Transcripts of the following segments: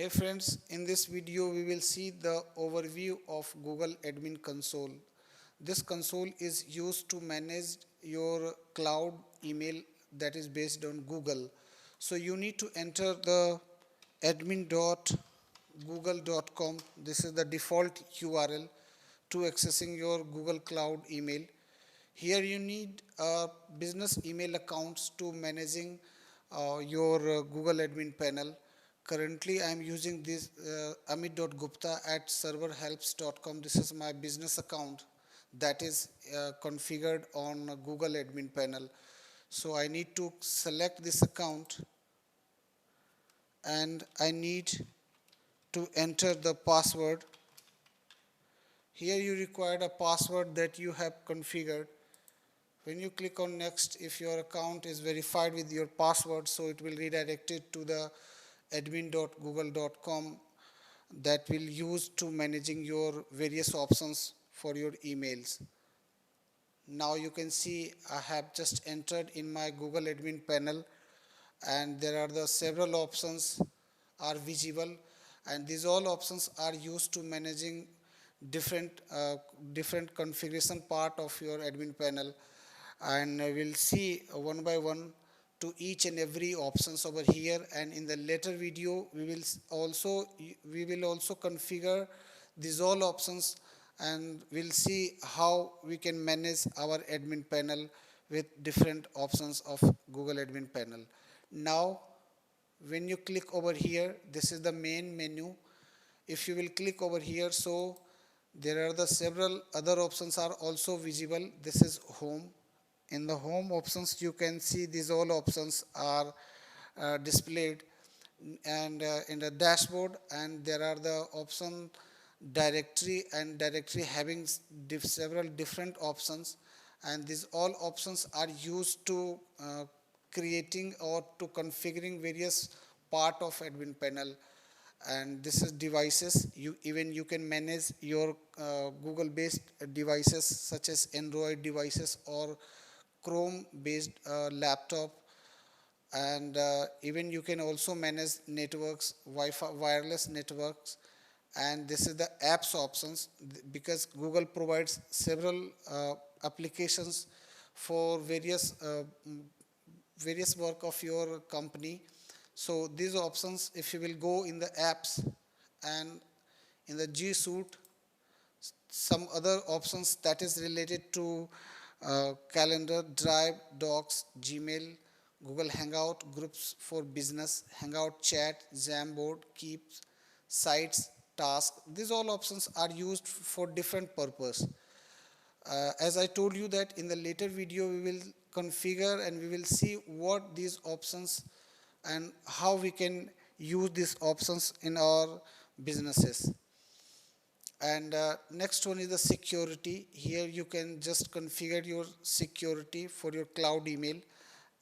Hey friends, in this video we will see the overview of Google Admin Console. This console is used to manage your cloud email that is based on Google. So you need to enter the admin.google.com. This is the default URL to accessing your Google Cloud email. Here you need business email accounts to managing your Google admin panel. Currently, I am using this amit.gupta at serverhelps.com. This is my business account that is configured on Google admin panel. So I need to select this account and I need to enter the password. Here you require a password that you have configured. When you click on next, if your account is verified with your password, so it will redirect it to the admin.google.com that will use to managing your various options for your emails. Now you can see I have just entered in my Google admin panel and there are the several options are visible, and these all options are used to managing different configuration part of your admin panel, and we'll see one by one to each and every options over here. And in the later video we will also configure these all options, and we'll see how we can manage our admin panel with different options of Google admin panel. Now when you click over here, this is the main menu. If you will click over here, so there are the several other options are also visible. This is home. In the home options you can see these all options are displayed, and in the dashboard, and there are the option directory, and directory having several different options, and these all options are used to creating or to configuring various part of admin panel. And this is devices. You can manage your Google based devices such as Android devices or Chrome based laptop, and even you can also manage networks, Wi-Fi wireless networks. And this is the apps options, because Google provides several applications for various work of your company. So these options, if you will go in the apps and in the G Suite, some other options that is related to calendar, drive, docs, Gmail, Google Hangout, groups for business, Hangout chat, Jamboard, keeps, sites, tasks. These all options are used for different purpose. As I told you that in the later video we will configure and we will see what these options and how we can use these options in our businesses. And next one is the security. Here you can just configure your security for your cloud email,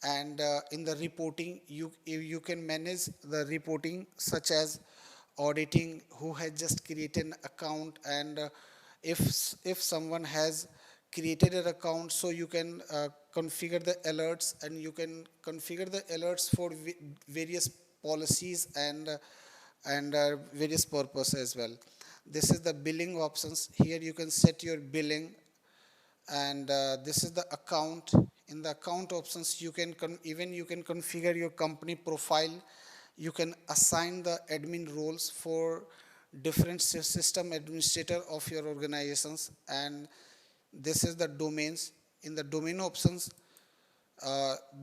and in the reporting you can manage the reporting such as auditing, who has just created an account, and if someone has created an account, so you can configure the alerts, and you can configure the alerts for various policies and various purpose as well. This is the billing options. Here you can set your billing, and this is the account. In the account options you can even you can configure your company profile. You can assign the admin roles for different system administrator of your organizations. And this is the domains. In the domain options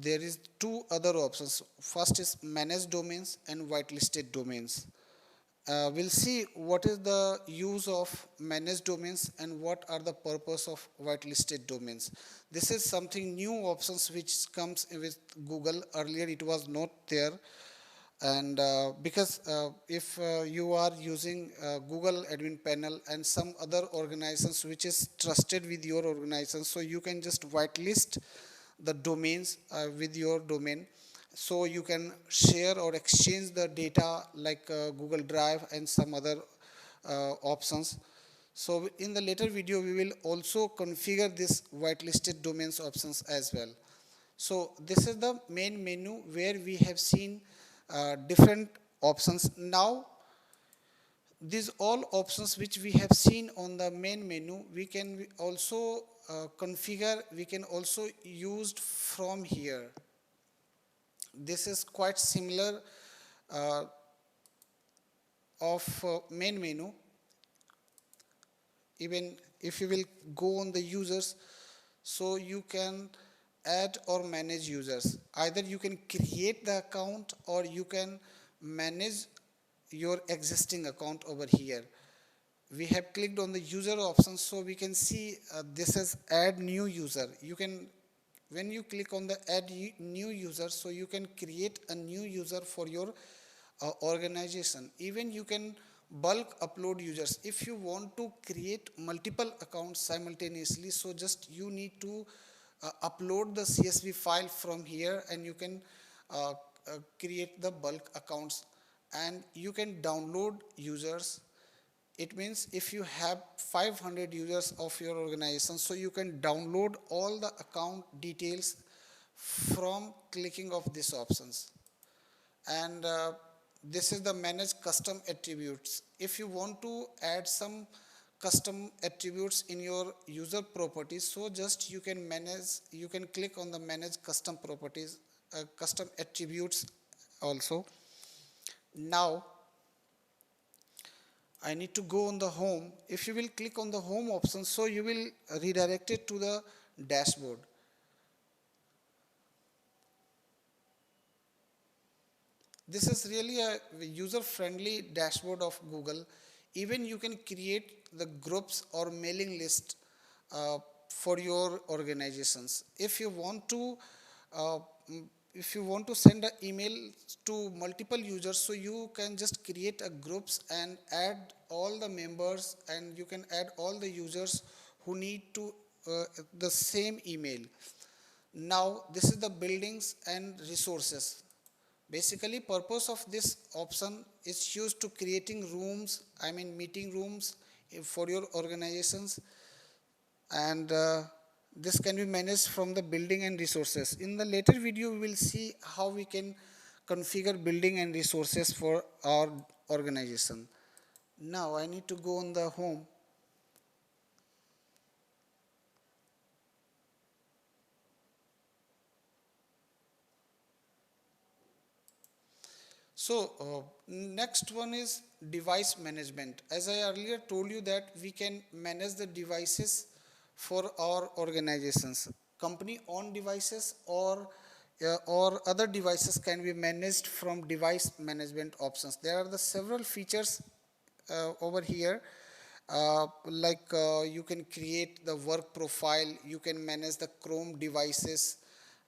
there is two other options. First is managed domains and whitelisted domains. We'll see what is the use of managed domains and what are the purpose of whitelisted domains. This is something new options which comes with Google. Earlier it was not there, and because if you are using Google admin panel and some other organizations which is trusted with your organization, so you can just whitelist the domains with your domain, so you can share or exchange the data like Google Drive and some other options. So in the later video we will also configure this whitelisted domains options as well. So this is the main menu where we have seen different options. Now These all options which we have seen on the main menu, we can also configure, we can also use from here. This is quite similar uh, of main menu. Even if you will go on the users, so you can add or manage users. Either you can create the account or you can manage your existing account over here. We have clicked on the user option, so we can see this is add new user. You can, when you click on the add new user, so you can create a new user for your organization. Even you can bulk upload users if you want to create multiple accounts simultaneously. So just you need to upload the CSV file from here, and you can create the bulk accounts, and you can download users. It means if you have 500 users of your organization, so you can download all the account details from clicking of these options. And this is the manage custom attributes. If you want to add some custom attributes in your user properties, so just you can manage, you can click on the manage custom properties, custom attributes also. Now I need to go on the home. If you will click on the home option, so you will redirect it to the dashboard. This is really a user-friendly dashboard of Google. Even you can create the groups or mailing list uh, for your organizations. Uh, if you want to send an email to multiple users, so you can just create a groups and add all the members, and you can add all the users who need to the same email. Now this is the buildings and resources. Basically purpose of this option is used to creating rooms, I mean meeting rooms for your organizations, and this can be managed from the building and resources. In the later video we will see how we can configure building and resources for our organization. Now I need to go on the home. So next one is device management. As I earlier told you that we can manage the devices for our organizations. Company owned devices or other devices can be managed from device management options. There are the several features over here, you can create the work profile, you can manage the Chrome devices,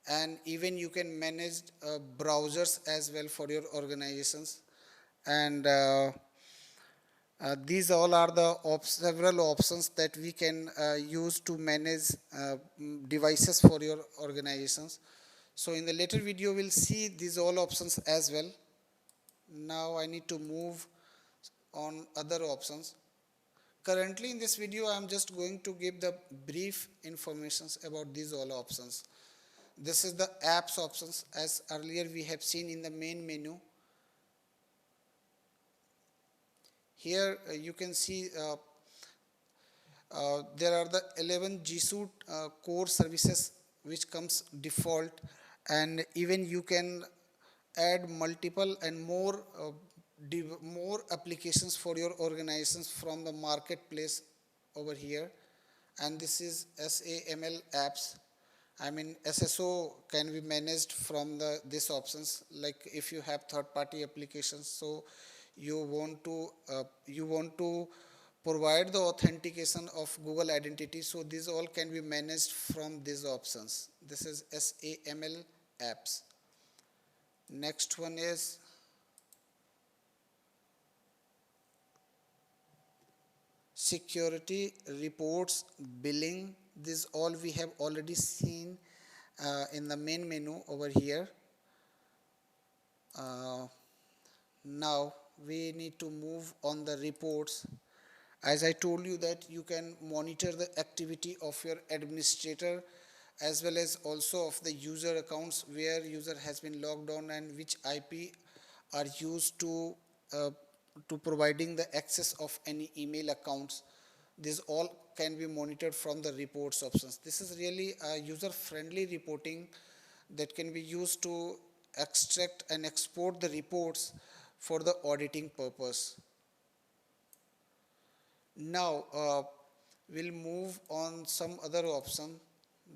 and even you can manage browsers as well for your organizations. And these all are the several options that we can use to manage devices for your organizations. So in the later video we'll see these all options as well. Now I need to move on other options. Currently in this video I am just going to give the brief informations about these all options. This is the apps options, as earlier we have seen in the main menu. Here you can see there are the 11 G Suite core services which comes default, and even you can add multiple and more applications for your organizations from the marketplace over here. And this is SAML apps. I mean SSO can be managed from these options. Like if you have third-party applications, so you want to provide the authentication of Google identity. So these all can be managed from these options. This is SAML apps. Next one is security reports, billing. This all we have already seen in the main menu over here. Now we need to move on the reports. As I told you that you can monitor the activity of your administrator as well as also of the user accounts, where user has been logged on and which IP are used to to providing the access of any email accounts. This all can be monitored from the reports options. This is really a user friendly reporting that can be used to extract and export the reports for the auditing purpose. Now we'll move on some other option,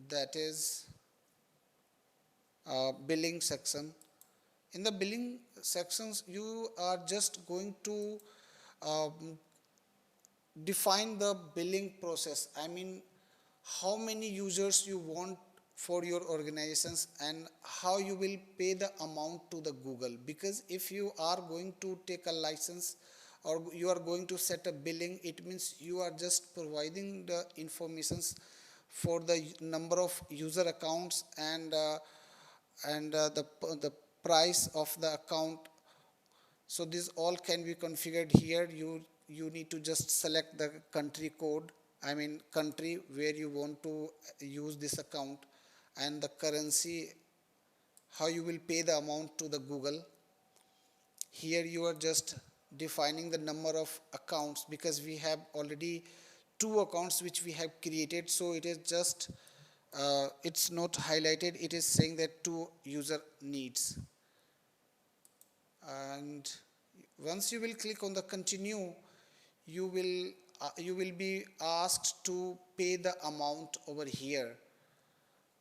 that is billing section. In the billing sections, you are just going to um, define the billing process. I mean, how many users you want for your organizations and how you will pay the amount to the Google. Because if you are going to take a license or you are going to set a billing, it means you are just providing the informations for the number of user accounts and the price of the account. So this all can be configured here. You need to just select the country code, I mean country where you want to use this account, and the currency, how you will pay the amount to the Google. Here you are just defining the number of accounts, because we have already two accounts which we have created, so it is just it's not highlighted, it is saying that two user needs. And once you will click on the continue, you will be asked to pay the amount over here.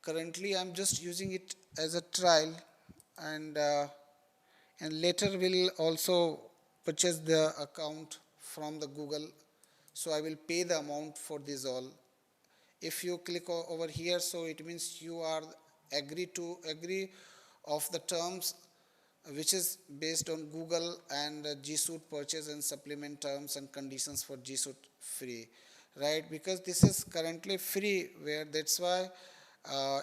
Currently I'm just using it as a trial, and later will also purchase the account from the Google, so I will pay the amount for this all. If you click over here, so it means you are agree of the terms which is based on Google and G Suite purchase and supplement terms and conditions for G Suite free, right? Because this is currently free, where that's why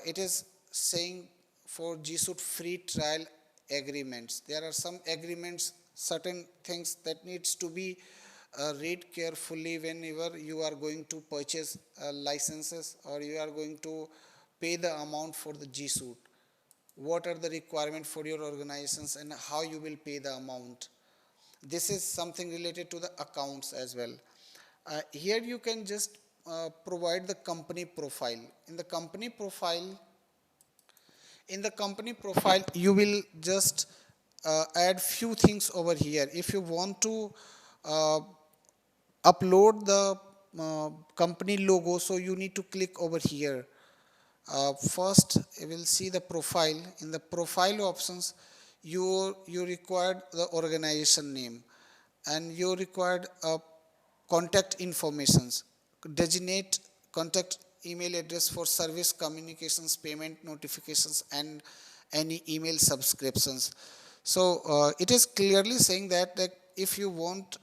it is saying for G Suite free trial agreements. There are some agreements, certain things that needs to be read carefully whenever you are going to purchase licenses or you are going to pay the amount for the G Suite. What are the requirements for your organizations and how you will pay the amount. This is something related to the accounts as well. Here you can just provide the company profile. In the company profile, you will just add few things over here. If you want to uh, upload the company logo, so you need to click over here. First you will see the profile. In the profile options, you required the organization name, and you required contact informations. Designate contact email address for service communications, payment notifications, and any email subscriptions. So it is clearly saying that if you want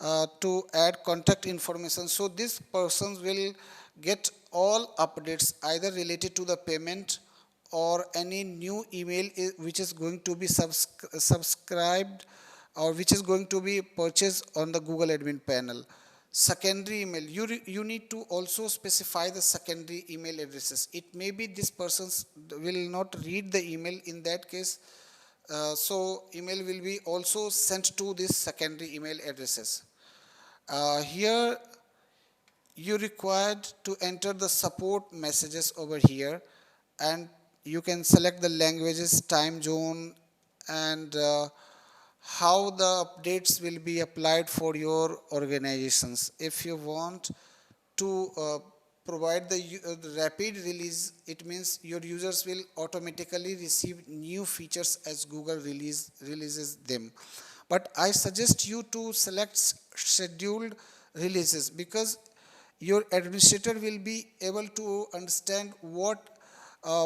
to add contact information, so this person will get all updates either related to the payment or any new email which is going to be subscribed or which is going to be purchased on the Google admin panel. Secondary email, you need to also specify the secondary email addresses. It may be this person will not read the email. In that case, so email will be also sent to this secondary email addresses. Here you required to enter the support messages over here, and you can select the languages, time zone, and how the updates will be applied for your organizations. If you want to provide the rapid release, it means your users will automatically receive new features as Google releases them. But I suggest you to select scheduled releases, because your administrator will be able to understand what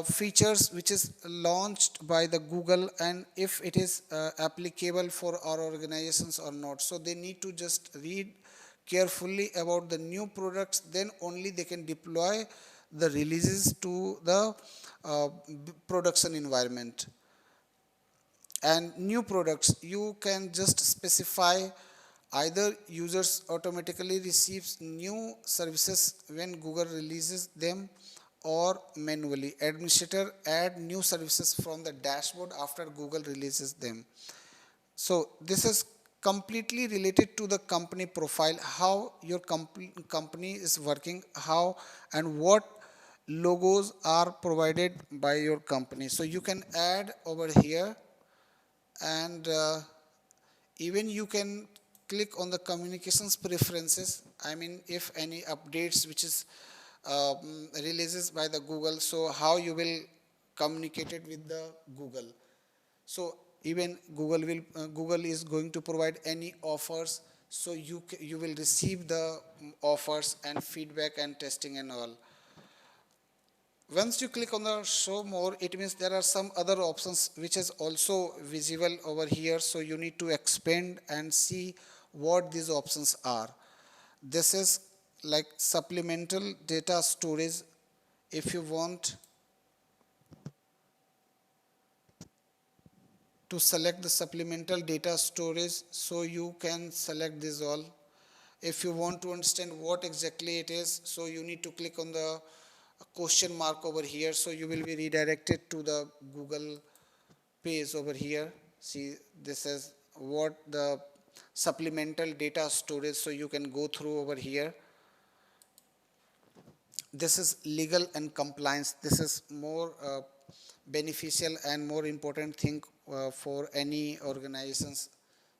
features which is launched by the Google and if it is applicable for our organizations or not. So they need to just read carefully about the new products, then only they can deploy the releases to the production environment. And new products, you can just specify either users automatically receives new services when Google releases them, or manually administrator add new services from the dashboard after Google releases them. So this is completely related to the company profile, how your company is working, how and what logos are provided by your company. So you can add over here, and even you can click on the communications preferences. I mean, if any updates which is releases by the Google, so how you will communicate it with the Google. So even Google is going to provide any offers, so you will receive the offers and feedback and testing and all. Once you click on the show more, it means there are some other options which is also visible over here, so you need to expand and see what these options are. This is like supplemental data storage. If you want to select the supplemental data storage, so you can select this all. If you want to understand what exactly it is, so you need to click on the question mark over here, so you will be redirected to the Google page over here. See, this is what the supplemental data storage, so you can go through over here. This is legal and compliance. This is more beneficial and more important thing for any organizations,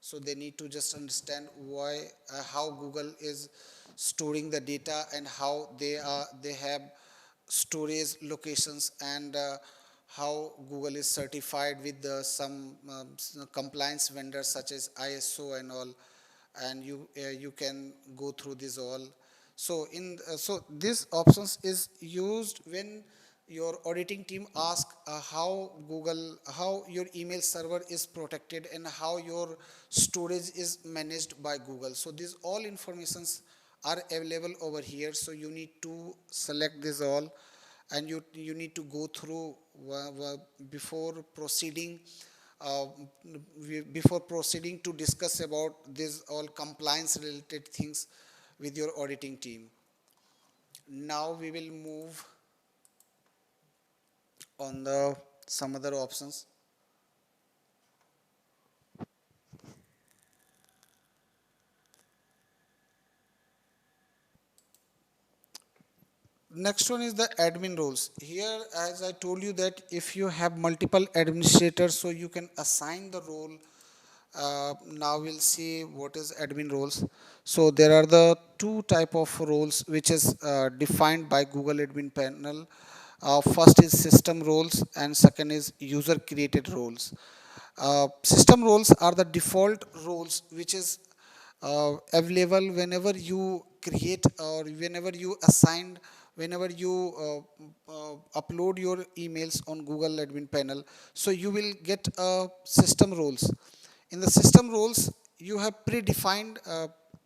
so they need to just understand why how Google is storing the data, and how they have storage locations, and how Google is certified with some compliance vendors such as ISO and all, and you can go through this all. So so this options is used when your auditing team ask how your email server is protected and how your storage is managed by Google. So these all informations are available over here, so you need to select this all, and you need to go through before proceeding uh, before proceeding to discuss about these all compliance related things with your auditing team. Now we will move on the some other options. Next one is the admin roles. Here, as I told you that if you have multiple administrators, so you can assign the role. Now we'll see what is admin roles. So there are the two type of roles which is defined by Google Admin Panel. First is system roles, and second is user created roles. System roles are the default roles which is available whenever you create or whenever you assign, whenever you upload your emails on Google Admin Panel, so you will get system roles. In the system roles, you have predefined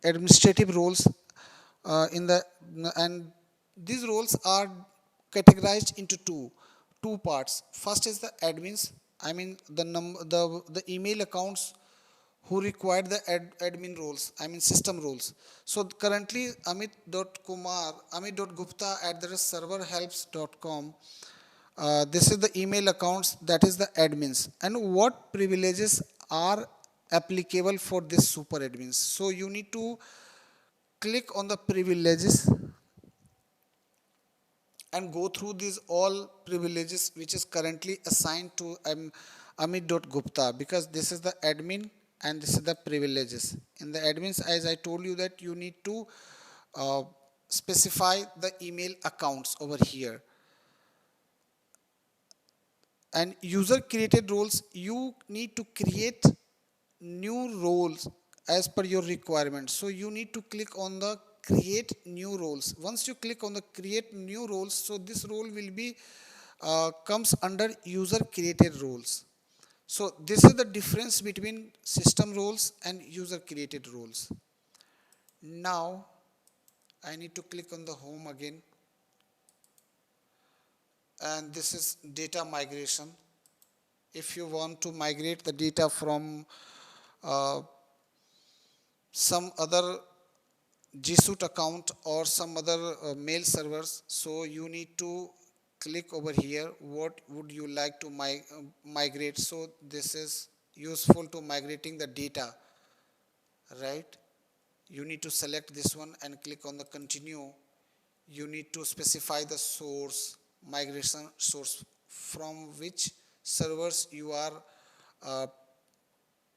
administrative roles in the and these roles are categorized into two parts. First is the admins. I mean the email accounts who require the admin roles, I mean system roles. So currently amit.gupta at the serverhelps.com, this is the email accounts, that is the admins, and what privileges are applicable for this super admins. So you need to click on the privileges and go through these all privileges which is currently assigned to Amit.Gupta, because this is the admin and this is the privileges. In the admins, as I told you that you need to uh, specify the email accounts over here. And user created roles, you need to create new roles as per your requirement. So you need to click on the create new roles. Once you click on the create new roles, so this role will be comes under user created roles. So this is the difference between system roles and user created roles. Now I need to click on the home again, and this is data migration. If you want to migrate the data from uh, some other G Suite account or some other mail servers, so you need to click over here what would you like to migrate. So this is useful to migrating the data. right? You need to select this one and click on the continue. You need to specify the source, migration source, from which servers you are uh,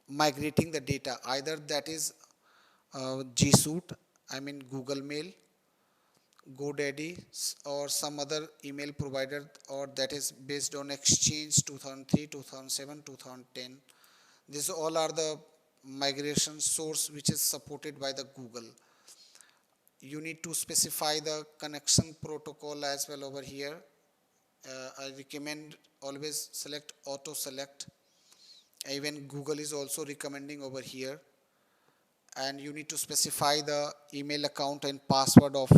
migrating the data. Either that is G Suite, I mean Google Mail, GoDaddy, or some other email provider, or that is based on Exchange 2003, 2007, 2010. These all are the migration source which is supported by the Google. You need to specify the connection protocol as well over here. I recommend always select auto select. Even Google is also recommending over here. And you need to specify the email account and password of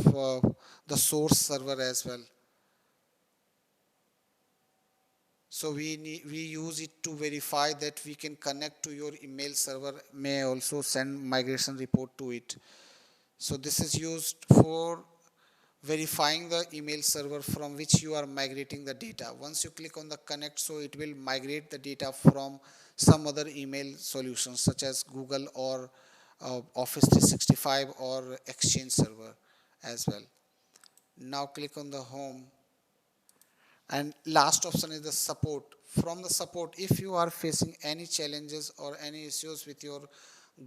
the source server as well. So we use it to verify that we can connect to your email server, may also send migration report to it. So this is used for verifying the email server from which you are migrating the data. Once you click on the connect, so it will migrate the data from some other email solutions such as Google or Office 365 or Exchange server as well. Now click on the home, and last option is the support. From the support, if you are facing any challenges or any issues with your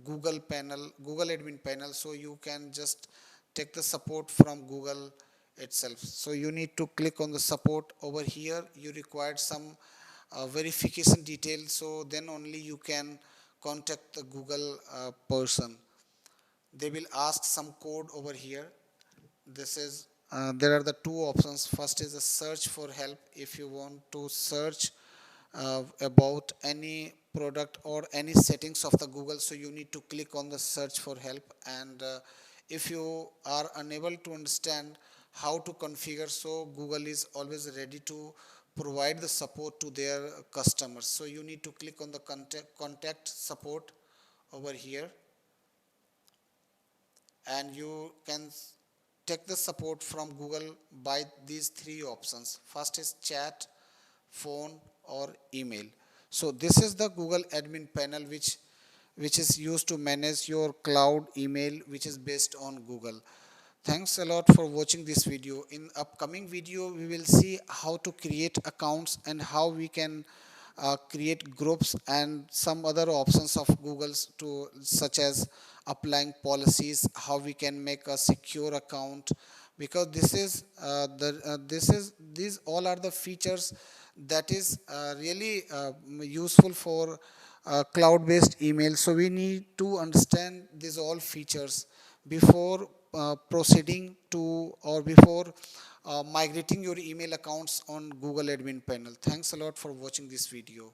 Google admin panel, so you can just take the support from Google itself. So you need to click on the support over here. You required some verification details, so then only you can contact the Google person. They will ask some code over here. This is there are the two options. First is a search for help. If you want to search about any product or any settings of the Google, so you need to click on the search for help. And if you are unable to understand how to configure, so Google is always ready to provide the support to their customers. So you need to click on the contact support over here, and you can take the support from Google by these three options. First is chat, phone, or email. So this is the Google admin panel which is used to manage your cloud email, which is based on Google. Thanks a lot for watching this video. In upcoming video, we will see how to create accounts and how we can create groups and some other options of Google's, to such as applying policies, how we can make a secure account, because these all are the features that is really useful for cloud based email. So we need to understand these all features before proceeding to, or before migrating your email accounts on Google admin panel. Thanks a lot for watching this video.